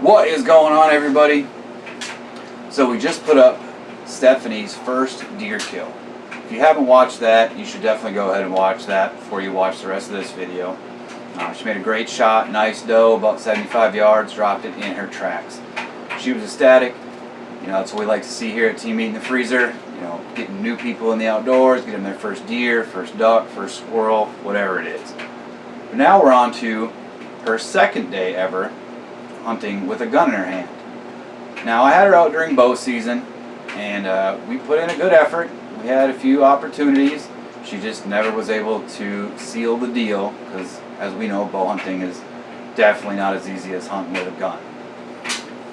What is going on, everybody? So we just put up Stephanie's first deer kill. If you haven't watched that, you should definitely go ahead and watch that before you watch the rest of this video. She made a great shot, nice doe, about 75 yards, dropped it in her tracks. She was ecstatic. You know, that's what we like to see here at Team Meat in the Freezer. You know, getting new people in the outdoors, getting their first deer, first duck, first squirrel, whatever it is. But now we're on to her second day ever hunting with a gun in her hand. Now, I had her out during bow season, and we put in a good effort. We had a few opportunities. She just never was able to seal the deal because, as we know, bow hunting is definitely not as easy as hunting with a gun.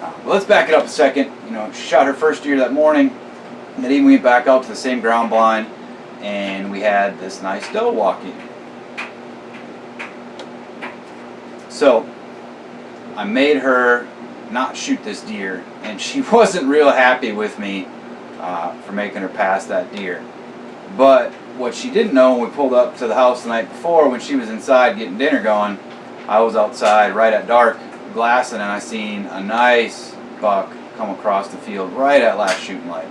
But let's back it up a second. You know, she shot her first deer that morning. And then even we went back out to the same ground blind, and we had this nice doe walking. So I made her not shoot this deer, and she wasn't real happy with me for making her pass that deer. But what she didn't know when we pulled up to the house the night before, when she was inside getting dinner going, I was outside right at dark glassing, and I seen a nice buck come across the field right at last shooting light.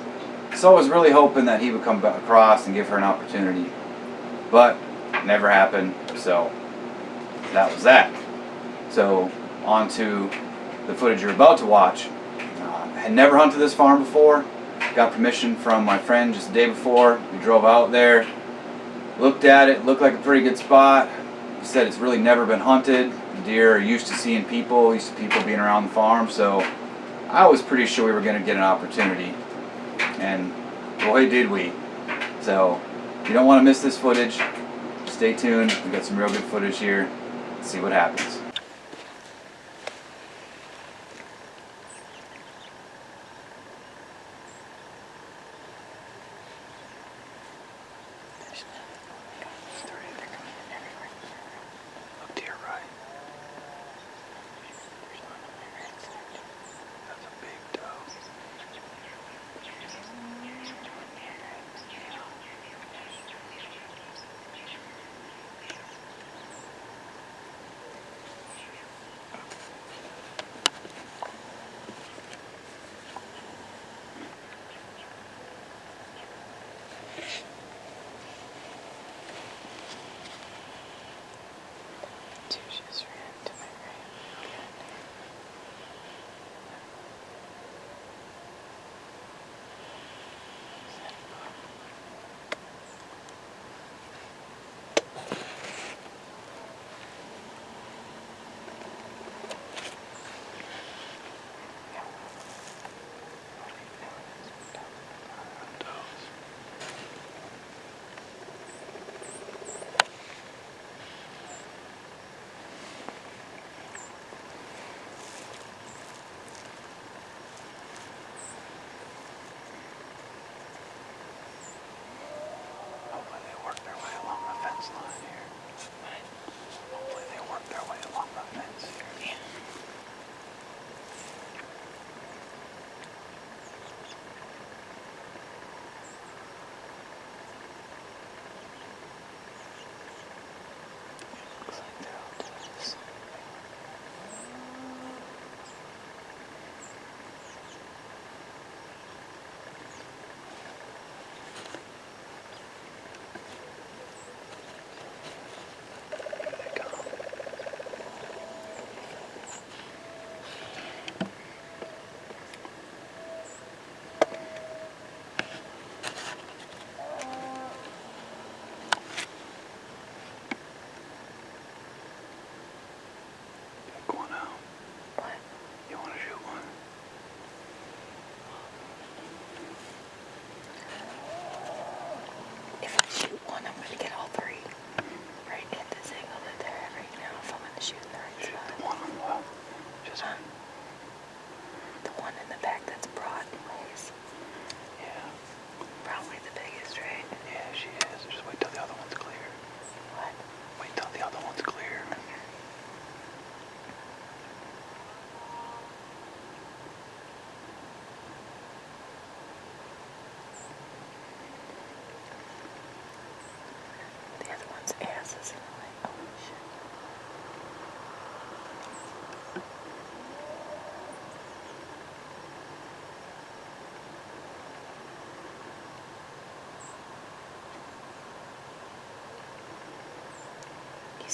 So I was really hoping that he would come across and give her an opportunity, but it never happened. So that was that. So on to the footage you're about to watch. Had never hunted this farm before. Got permission from my friend just the day before. We drove out there, looked at it, looked like a pretty good spot. He said it's really never been hunted. The deer are used to seeing people, used to people being around the farm, so I was pretty sure we were going to get an opportunity. And boy did we. So if you don't want to miss this footage, stay tuned. We've got some real good footage here. Let's see what happens.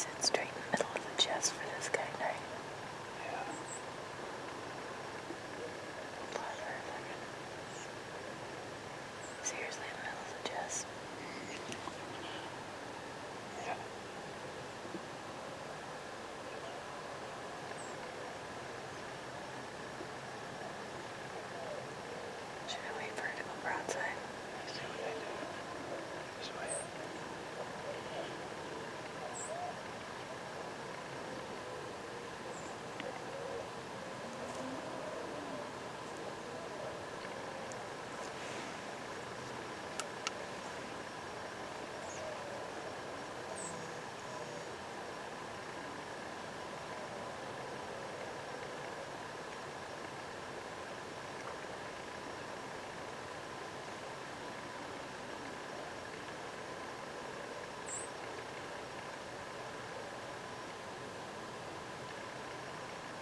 sit straight in the middle of the chest for this guy, right? Yeah. Pause for a second. Seriously, in the middle of the chest. Yeah. Should I wait for her to go broadside? Let's see what they do. This way.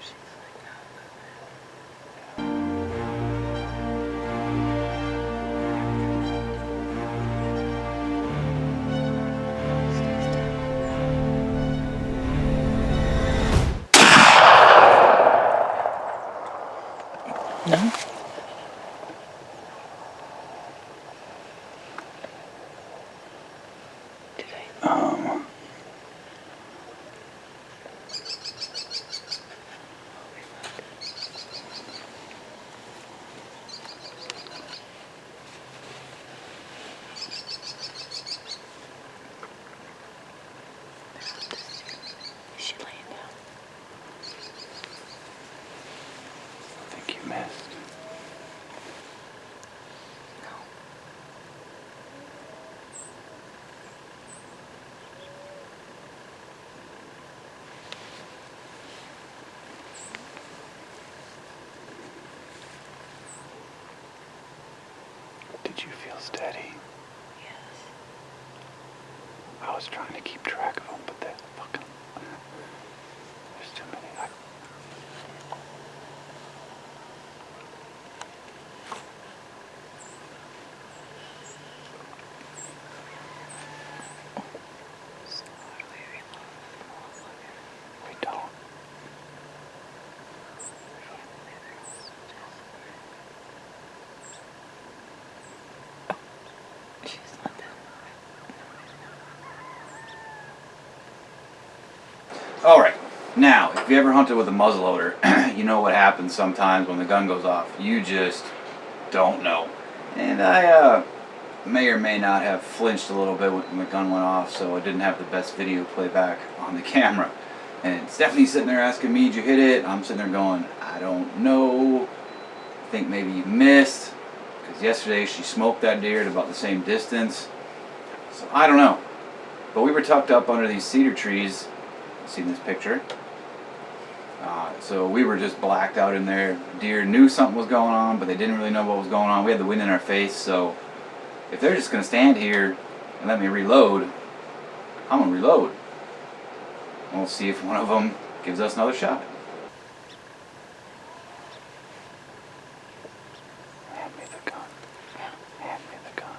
She's like not moving. Stay still. No? Did I? Is she laying down? I think you missed. No. Did you feel steady? Yes. I was trying to keep track of them, but they're fucking... There's too many. So how do we reload with the motherfucker? We don't. She's limping. Alright, now, if you ever hunted with a muzzleloader, you know what happens sometimes when the gun goes off. You just don't know. And I may or may not have flinched a little bit when the gun went off, so I didn't have the best video playback on the camera. And Stephanie's sitting there asking me, did you hit it? I'm sitting there going, I don't know. I think maybe you missed. Because yesterday she smoked that deer at about the same distance. So I don't know. But we were tucked up under these cedar trees. See this picture? So we were just blacked out in there. Deer knew something was going on, but they didn't really know what was going on. We had the wind in our face, so if they're just going to stand here and let me reload, I'm going to reload. And we'll see if one of them gives us another shot. Hand me the gun. Hand me the gun.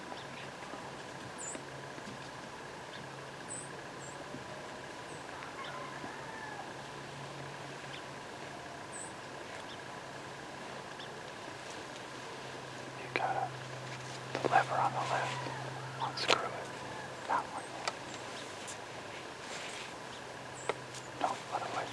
You got the lever on the left. Unscrew it. That one. No, other way.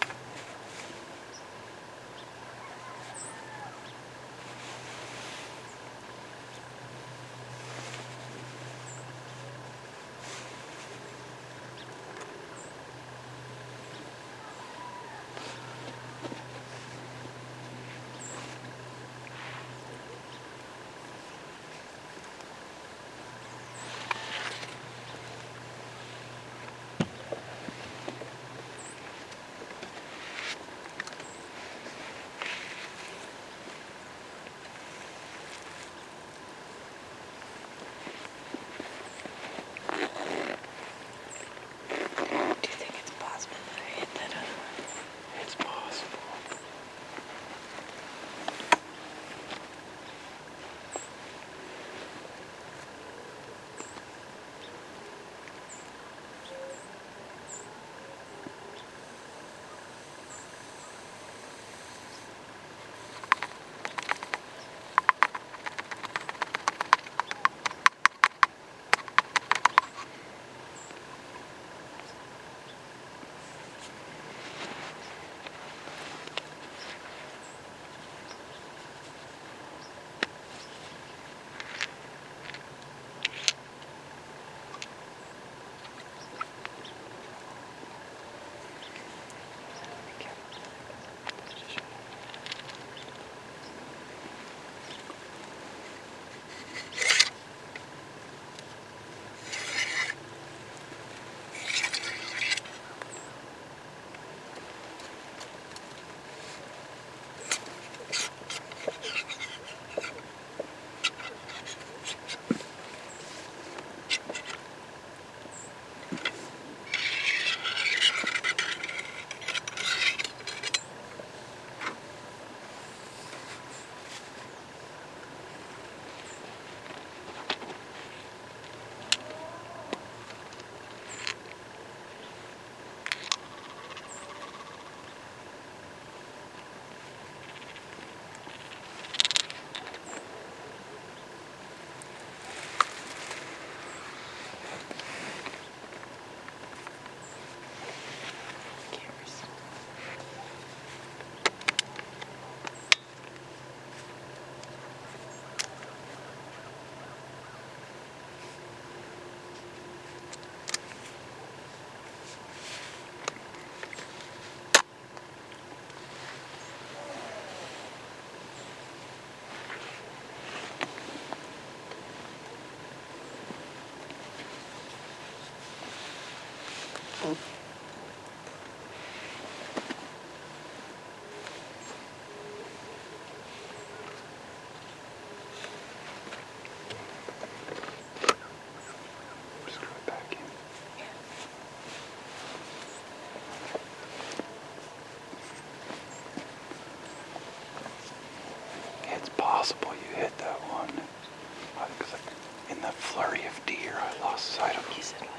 flurry of deer, I lost sight of them. You said what?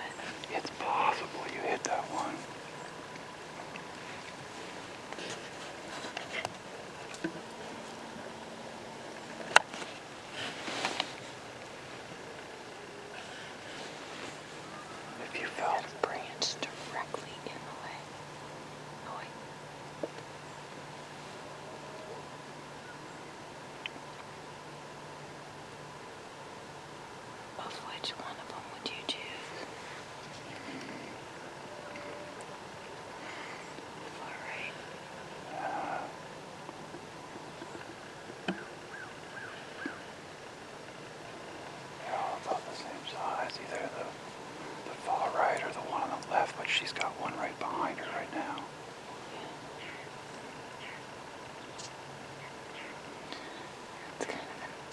It's possible you hit that one. If you felt That branch directly in the way. Oh, wait. Of which one of them would you choose? Far right. They're all about the same size, either the far right or the one on the left, but she's got one right behind her right now. It's kind of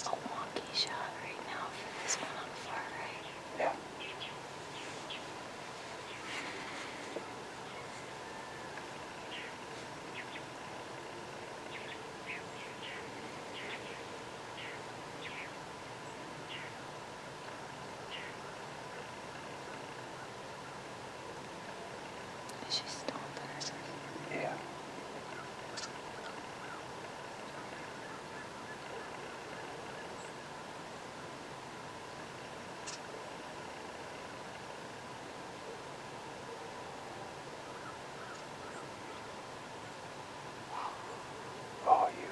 a wonky shot right now for this one on the far right. Yeah. Is she stomping or something? Yeah. Oh, you.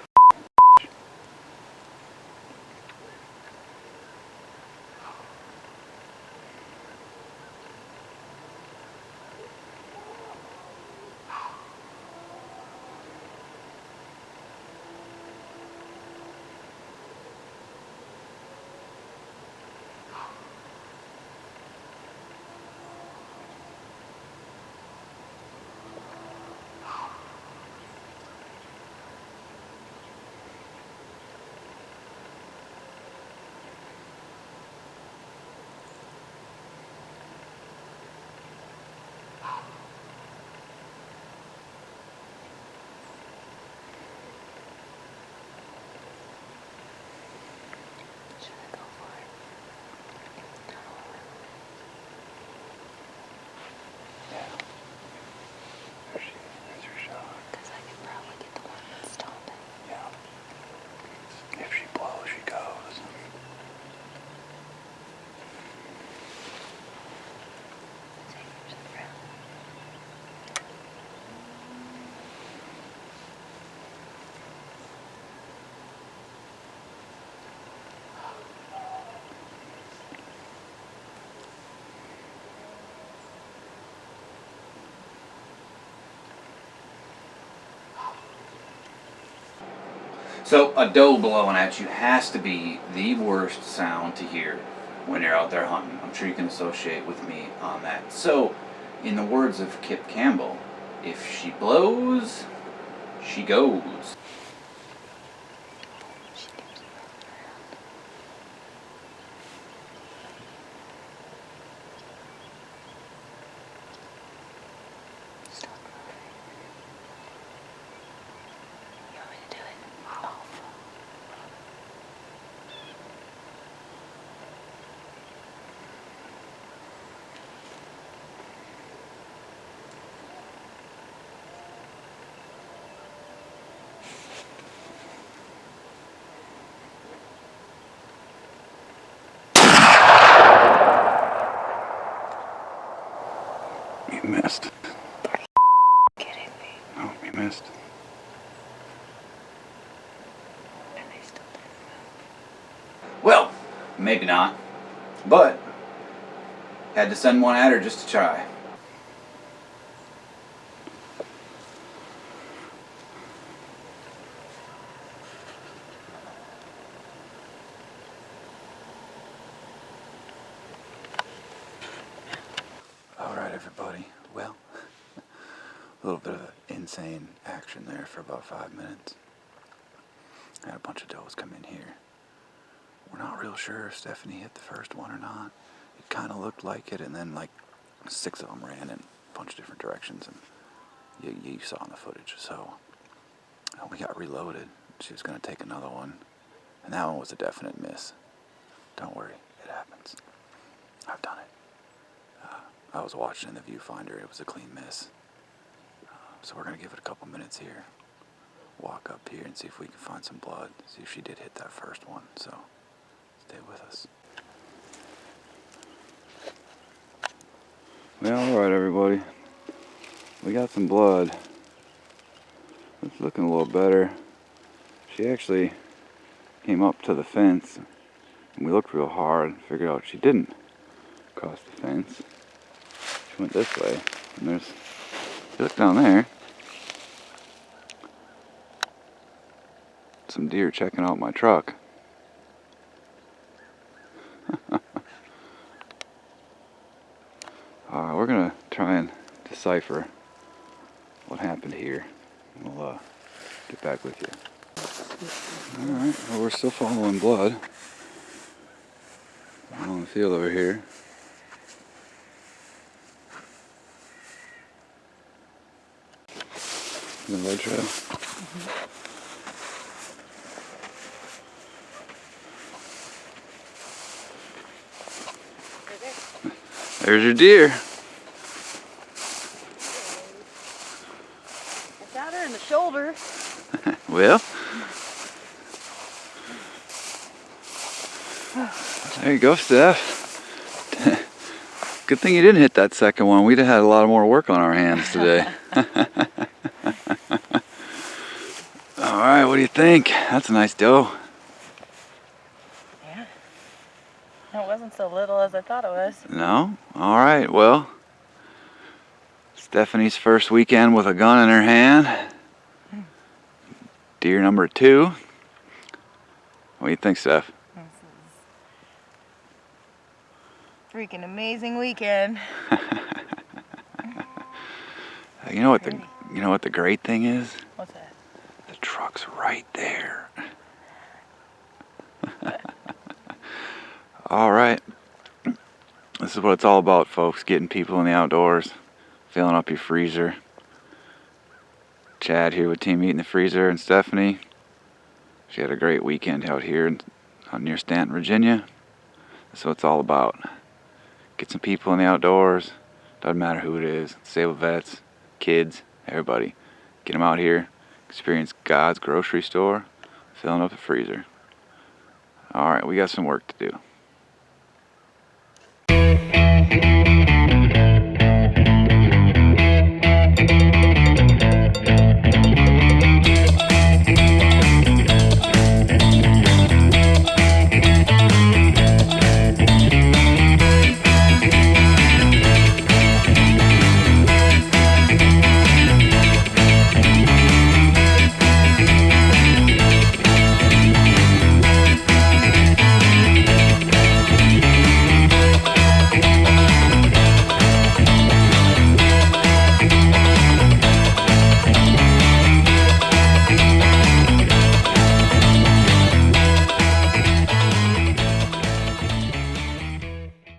Should I go for it? Yeah. There's your shot. Because I could probably get the one that's stomping. Yeah. If she blows, she goes. Take her to the ground. So a doe blowing at you has to be the worst sound to hear when you're out there hunting. I'm sure you can associate with me on that. So, in the words of Kip Campbell, if she blows, she goes. She keeps moving around. Stop moving. You want me to do it? Oh, fuck. You missed. Kidding me. No, you missed. And they still didn't move. Well, maybe not. But, had to send one at her just to try. Alright, everybody. Well, a little bit of insane action there for about 5 minutes. I had a bunch of does come in here. We're not real sure if Stephanie hit the first one or not. It kind of looked like it, and then like 6 of them ran in a bunch of different directions, and you saw in the footage. So we got reloaded. She was going to take another one, and that one was a definite miss. Don't worry, it happens. I've done it. I was watching in the viewfinder. It was a clean miss. So we're going to give it a couple minutes here. Walk up here and see if we can find some blood. See if she did hit that first one. So stay with us. Well, alright everybody. We got some blood. It's looking a little better. She actually came up to the fence and we looked real hard and figured out she didn't cross the fence. She went this way and there's, look down there, some deer checking out my truck. We're gonna try and decipher what happened here. We'll get back with you. Alright, well, we're still following blood on the field over here. The blood trail. There's your deer. I got her in the shoulder. Well, there you go, Steph. Good thing you didn't hit that second one. We'd have had a lot more work on our hands today. Alright, what do you think? That's a nice doe. Yeah. It wasn't so little as I thought it was. No? Alright, well, Stephanie's first weekend with a gun in her hand. Deer number 2. What do you think, Steph? This is freaking amazing weekend. You know what the great thing is? What's that? The truck's right there. Alright. This is what it's all about, folks. Getting people in the outdoors. Filling up your freezer. Chad here with Team Eat in the Freezer and Stephanie. She had a great weekend out here near Stanton, Virginia. That's what it's all about. Get some people in the outdoors. Doesn't matter who it is. Disabled vets, kids, everybody. Get them out here. Experience God's grocery store. Filling up the freezer. Alright, we got some work to do.